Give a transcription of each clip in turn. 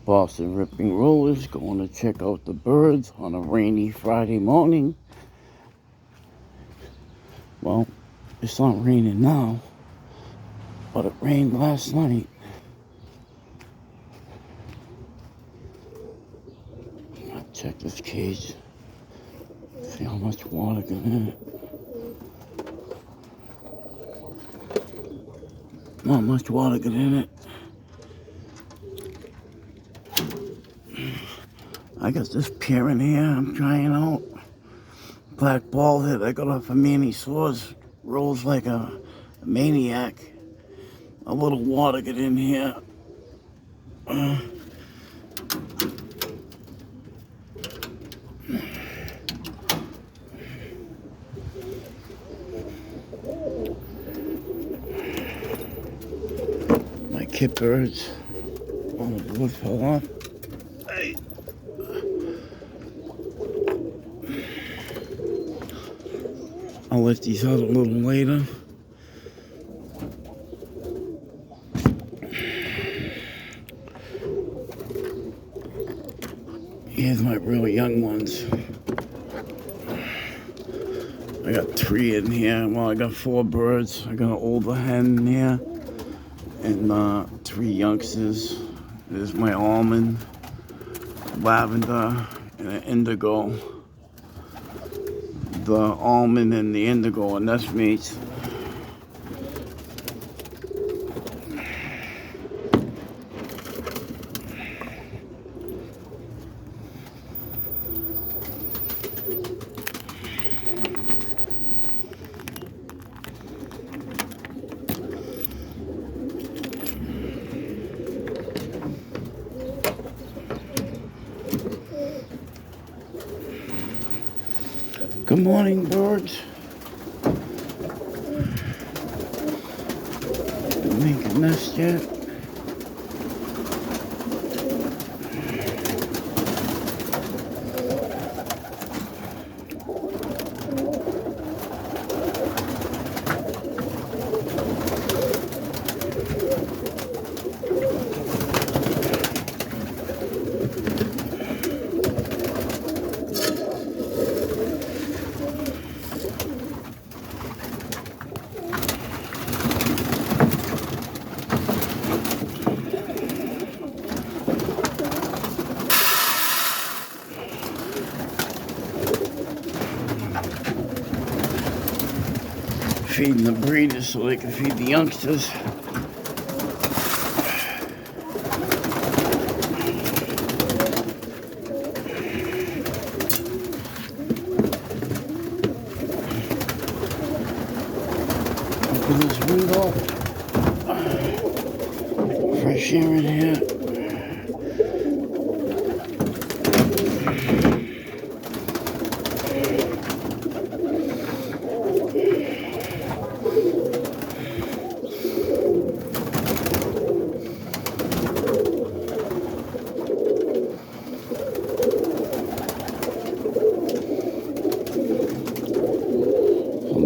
Boston Ripping Rollers, going to check out the birds on a rainy Friday morning. Well, it's not raining now, but it rained last night. I'll check this cage, see how much water got in it. Not much water got in it. I got this pair in here I'm trying out. Black ball head I got off of Manny Swords. Rolls like a maniac. A little water got in here. My kit birds. Oh, the wood fell off. Hey. I'll let these out a little later. Here's my really young ones. I got 3 in here. Well, I got 4 birds. I got an older hen in here. And 3 youngsters. There's my almond, lavender, and an indigo. The almond and the indigo are nest mates. Good morning, birds. Don't make a nest yet. Feeding the breeders so they can feed the youngsters. Open this window. Fresh air in here.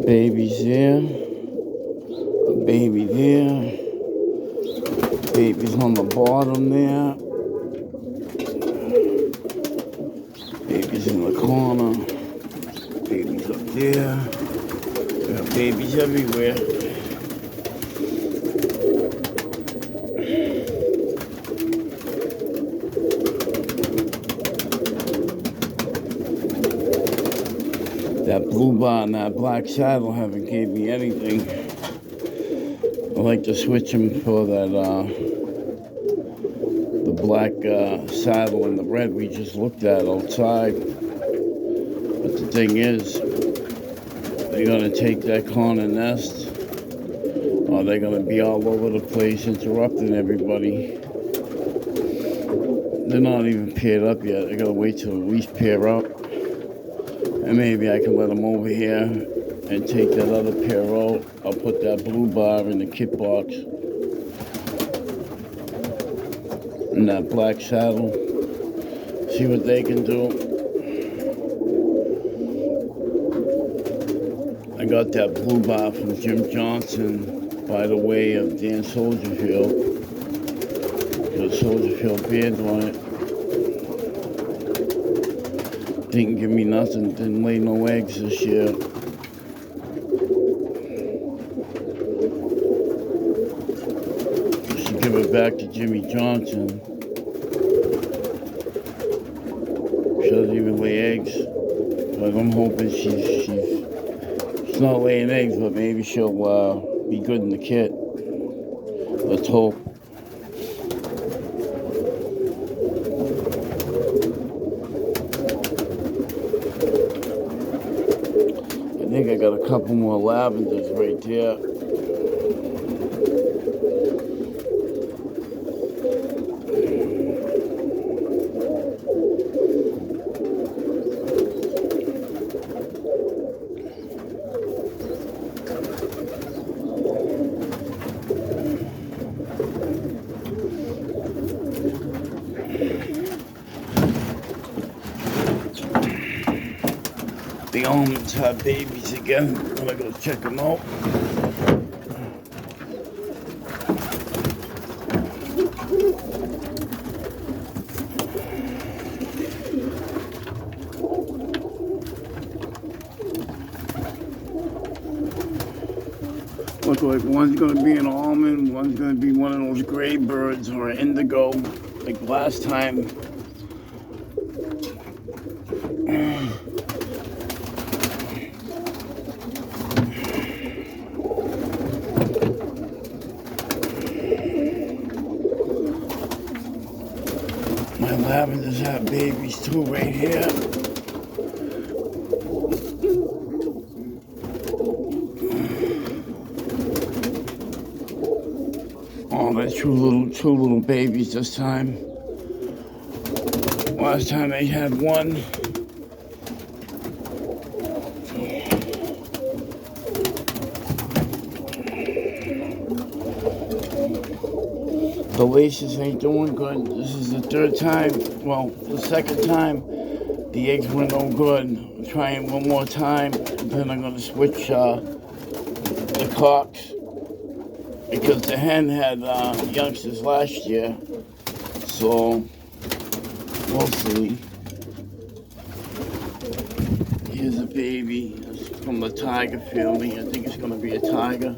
Babies there, a baby there, babies on the bottom there, babies in the corner, babies up there, we got babies everywhere. That blue bar and that black saddle haven't gave me anything. I like to switch them for that, the black saddle and the red we just looked at outside. But the thing is, they're gonna take that corner nest, or they're gonna be all over the place interrupting everybody. They're not even paired up yet. I gotta wait till at least pair up. And maybe I can let them over here and take that other pair out. I'll put that blue bar in the kit box. And that black saddle. See what they can do. I got that blue bar from Jim Johnson by the way of Dan Soldierfield. The soldier fell banned on it. Didn't give me nothing. Didn't lay no eggs this year. Should give it back to Jimmy Johnson. She doesn't even lay eggs. But I'm hoping she's not laying eggs, but maybe she'll be good in the kit. Let's hope. I think I got a couple more lavenders right there. The almonds have babies again. I'm gonna go check them out. Look like one's gonna be an almond, one's gonna be one of those gray birds or an indigo, like last time. My lavenders have babies too right here. Oh, they're two little babies this time. Last time they had one. The laces ain't doing good. This is the third time, well, the second time the eggs were no good. I'm trying one more time, and then I'm gonna switch the cocks because the hen had youngsters last year. So we'll see. Here's a baby. It's from the tiger family. I think it's gonna be a tiger.